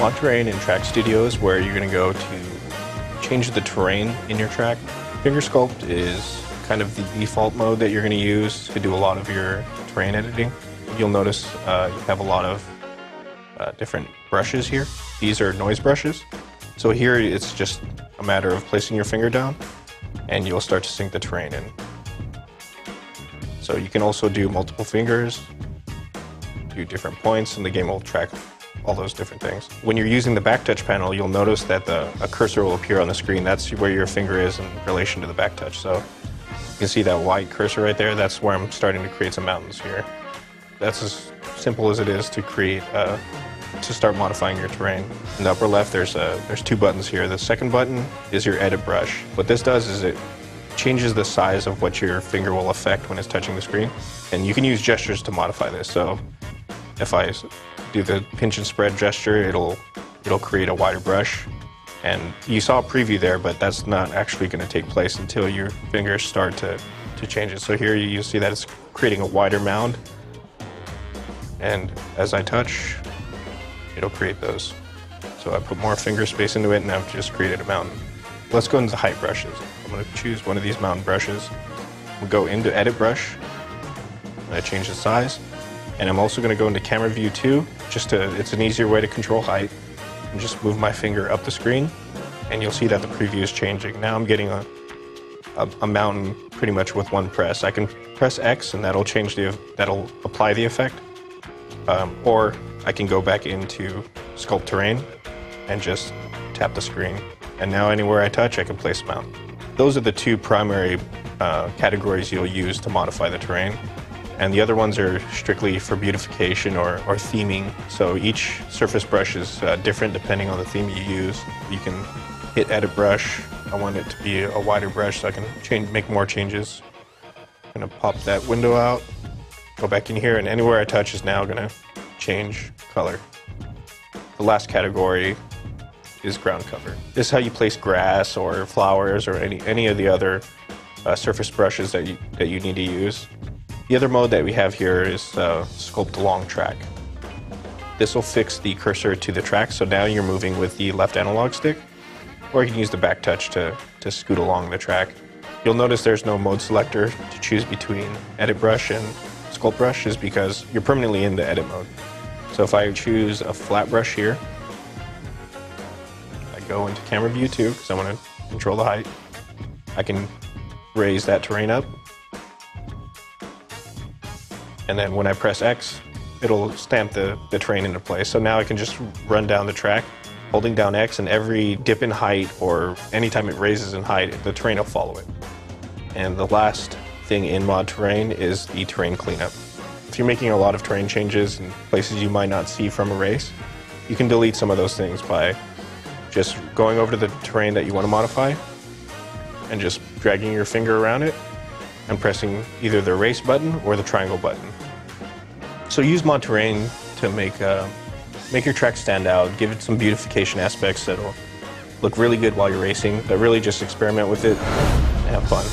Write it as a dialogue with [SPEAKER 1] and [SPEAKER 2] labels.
[SPEAKER 1] Mod terrain in track studio is where you're going to go to change the terrain in your track. Finger sculpt is kind of the default mode that you're going to use to do a lot of your terrain editing. You'll notice you have a lot of different brushes here. These are noise brushes. So here it's just a matter of placing your finger down and you'll start to sync the terrain in. So you can also do multiple fingers, do different points, and the game will track all those different things. When you're using the back touch panel, you'll notice that a cursor will appear on the screen. That's where your finger is in relation to the back touch. So you can see that white cursor right there. That's where I'm starting to create some mountains here. That's as simple as it is to create, to start modifying your terrain. In the upper left, there's two buttons here. The second button is your edit brush. What this does is it changes the size of what your finger will affect when it's touching the screen. And you can use gestures to modify this. So if I do the pinch and spread gesture, it'll create a wider brush. And you saw a preview there, but that's not actually going to take place until your fingers start to change it. So here you see that it's creating a wider mound. And as I touch, it'll create those. So I put more finger space into it and I've just created a mountain. Let's go into the height brushes. I'm going to choose one of these mountain brushes. We'll go into edit brush. I change the size. And I'm also going to go into camera view 2, it's an easier way to control height. And just move my finger up the screen and you'll see that the preview is changing. Now I'm getting a mountain pretty much with one press. I can press X and that'll apply the effect. Or I can go back into sculpt terrain and just tap the screen. And now anywhere I touch, I can place a mountain. Those are the two primary categories you'll use to modify the terrain. And the other ones are strictly for beautification or theming. So each surface brush is different depending on the theme you use. You can hit edit brush. I want it to be a wider brush so I can make more changes. I'm gonna pop that window out, go back in here, and anywhere I touch is now gonna change color. The last category is ground cover. This is how you place grass or flowers or any of the other surface brushes that you need to use. The other mode that we have here is sculpt along track. This will fix the cursor to the track, so now you're moving with the left analog stick, or you can use the back touch to scoot along the track. You'll notice there's no mode selector to choose between edit brush and sculpt brush, is because you're permanently in the edit mode. So if I choose a flat brush here, I go into camera view 2 because I want to control the height. I can raise that terrain up. And then when I press X, it'll stamp the terrain into place. So now I can just run down the track, holding down X, and every dip in height or anytime it raises in height, the terrain will follow it. And the last thing in mod terrain is the terrain cleanup. If you're making a lot of terrain changes in places you might not see from a race, you can delete some of those things by just going over to the terrain that you want to modify and just dragging your finger around it and pressing either the erase button or the triangle button. So use mod terrain to make your track stand out, give it some beautification aspects that'll look really good while you're racing, but really just experiment with it and have fun.